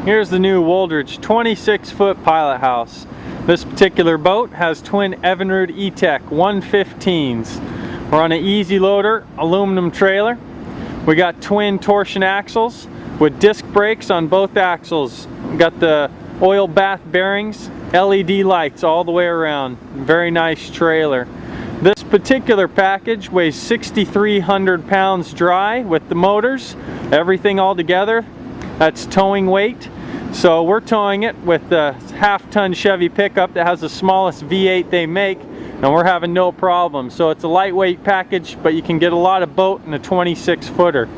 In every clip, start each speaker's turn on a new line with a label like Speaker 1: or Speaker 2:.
Speaker 1: Here's the new Wooldridge 26-foot Pilothouse. This particular boat has twin Evinrude E-Tech 115s. We're on an easy loader aluminum trailer. We got twin torsion axles with disc brakes on both axles. We got the oil bath bearings, LED lights all the way around. Very nice trailer. This particular package weighs 6,300 pounds dry with the motors, everything all together. That's towing weight. So we're towing it with the half-ton Chevy pickup that has the smallest V8 they make, and we're having no problem. So it's a lightweight package, but you can get a lot of boat in a 26-footer.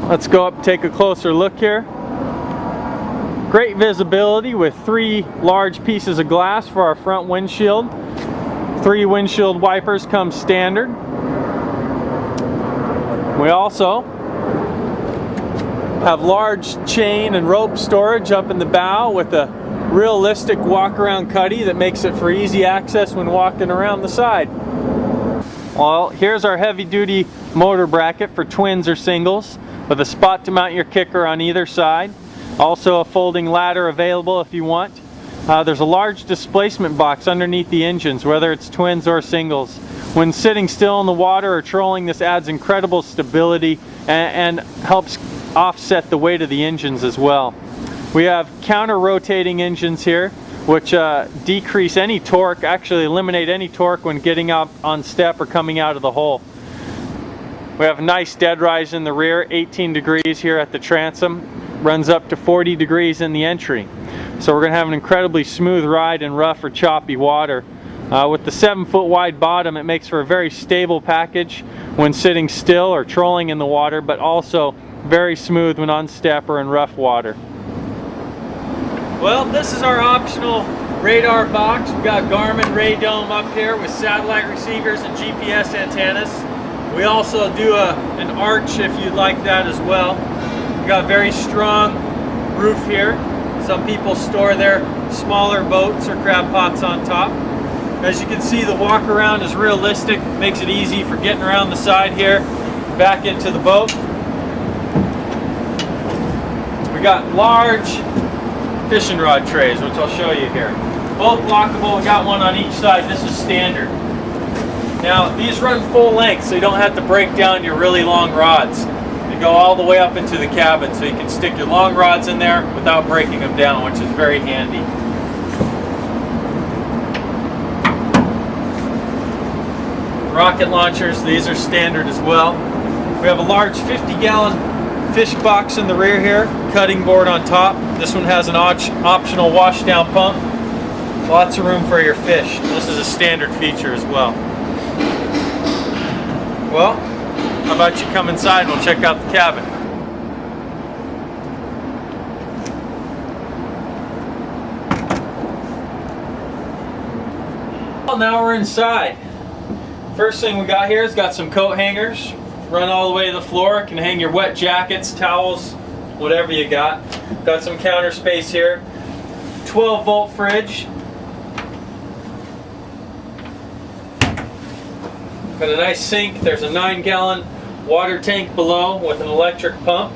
Speaker 1: Let's go up and take a closer look here. Great visibility with 3 large pieces of glass for our front windshield. 3 windshield wipers come standard. We also have large chain and rope storage up in the bow with a realistic walk-around cuddy that makes it for easy access when walking around the side. Well, here's our heavy-duty motor bracket for twins or singles with a spot to mount your kicker on either side. Also a folding ladder available if you want. There's a large displacement box underneath the engines, whether it's twins or singles. When sitting still in the water or trolling, this adds incredible stability and helps offset the weight of the engines as well. We have counter-rotating engines here, which decrease any torque, actually eliminate any torque when getting out on step or coming out of the hole. We have a nice dead rise in the rear, 18 degrees here at the transom, runs up to 40 degrees in the entry. So we're going to have an incredibly smooth ride in rough or choppy water. With the 7-foot wide bottom, it makes for a very stable package when sitting still or trolling in the water, but also very smooth when on step or in rough water. Well, this is our optional radar box. We've got Garmin radome up here with satellite receivers and GPS antennas. We also do an arch if you'd like that as well. We've got a very strong roof here. Some people store their smaller boats or crab pots on top. As you can see, the walk around is realistic, makes it easy for getting around the side here, back into the boat. We got large fishing rod trays, which I'll show you here. Both lockable, we got one on each side. This is standard. Now, these run full length, so you don't have to break down your really long rods. They go all the way up into the cabin, so you can stick your long rods in there without breaking them down, which is very handy. Rocket launchers, these are standard as well. We have a large 50-gallon fish box in the rear here, cutting board on top. This one has an optional washdown pump. Lots of room for your fish. This is a standard feature as well. Well, how about you come inside and we'll check out the cabin. Well, now we're inside. First thing we got here is got some coat hangers. Run all the way to the floor. Can hang your wet jackets, towels, whatever you got. Got some counter space here. 12-volt fridge. Got a nice sink. There's a 9-gallon water tank below with an electric pump.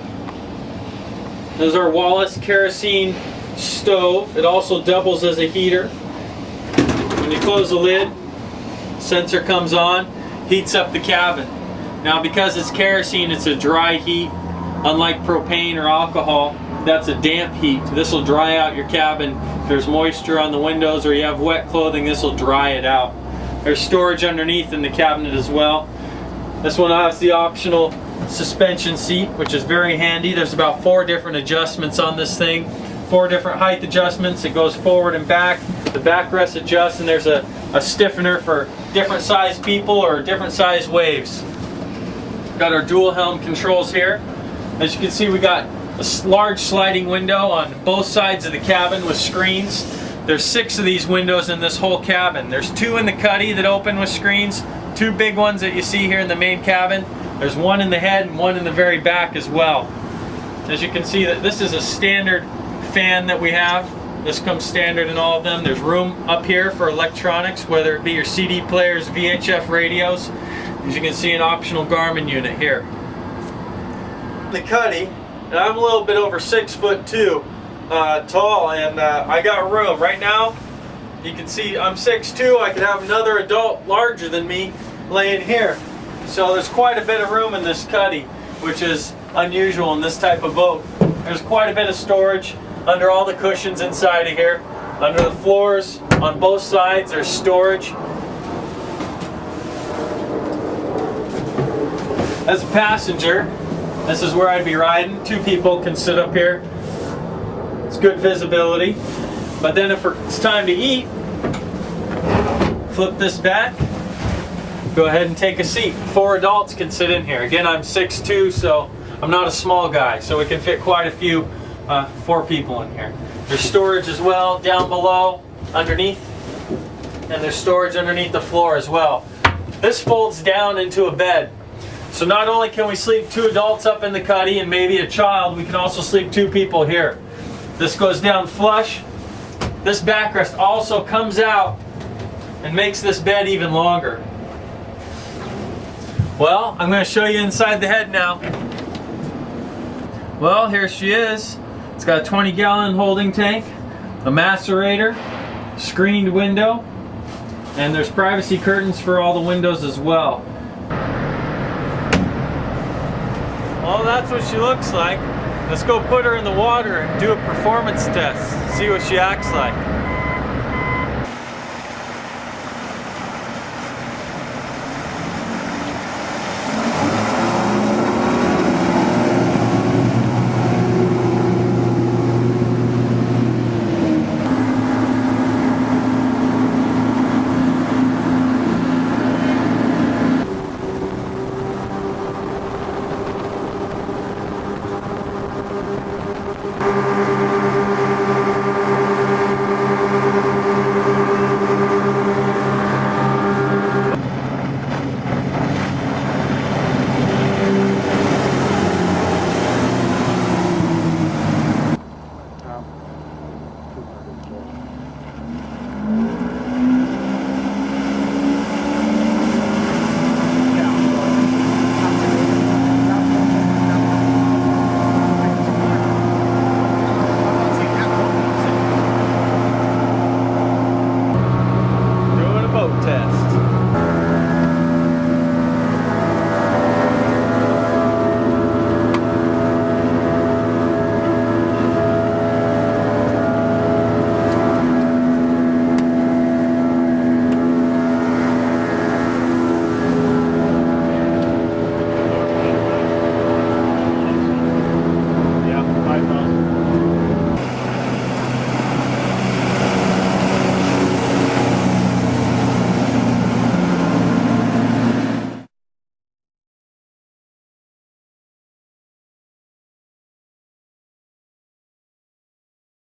Speaker 1: This is our Wallace Kerosene Stove. It also doubles as a heater. When you close the lid, sensor comes on, heats up the cabin. Now, because it's kerosene, it's a dry heat. Unlike propane or alcohol, that's a damp heat. This will dry out your cabin. If there's moisture on the windows or you have wet clothing, this will dry it out. There's storage underneath in the cabinet as well. This one has the optional suspension seat, which is very handy. There's about 4 different adjustments on this thing. 4 different height adjustments. It goes forward and back. The backrest adjusts, and there's a stiffener for different size people or different size waves. Got our dual helm controls here. As you can see, we got a large sliding window on both sides of the cabin with screens. There's 6 of these windows in this whole cabin. There's 2 in the cuddy that open with screens, 2 big ones that you see here in the main cabin. There's 1 in the head and 1 in the very back as well. As you can see, that this is a standard fan that we have. This comes standard in all of them. There's room up here for electronics, whether it be your CD players, VHF radios. As you can see, an optional Garmin unit here. The cuddy, And I'm a little bit over 6'2" tall, and I got room. Right now, you can see I'm 6'2". I could have another adult larger than me laying here. So there's quite a bit of room in this cuddy, which is unusual in this type of boat. There's quite a bit of storage under all the cushions inside of here. Under the floors, on both sides, there's storage. As a passenger, this is where I'd be riding. 2 people can sit up here. It's good visibility. But then if it's time to eat, flip this back, go ahead and take a seat. 4 adults can sit in here. Again, I'm 6'2", so I'm not a small guy, so we can fit quite a few 4 people in here. There's storage as well down below, underneath, and there's storage underneath the floor as well. This folds down into a bed. So not only can we sleep 2 adults up in the cuddy and maybe a child, we can also sleep 2 people here. This goes down flush. This backrest also comes out and makes this bed even longer. Well, I'm going to show you inside the head now. Well, here she is. It's got a 20-gallon holding tank, a macerator, screened window, and there's privacy curtains for all the windows as well. Well, that's what she looks like. Let's go put her in the water and do a performance test, see what she acts like.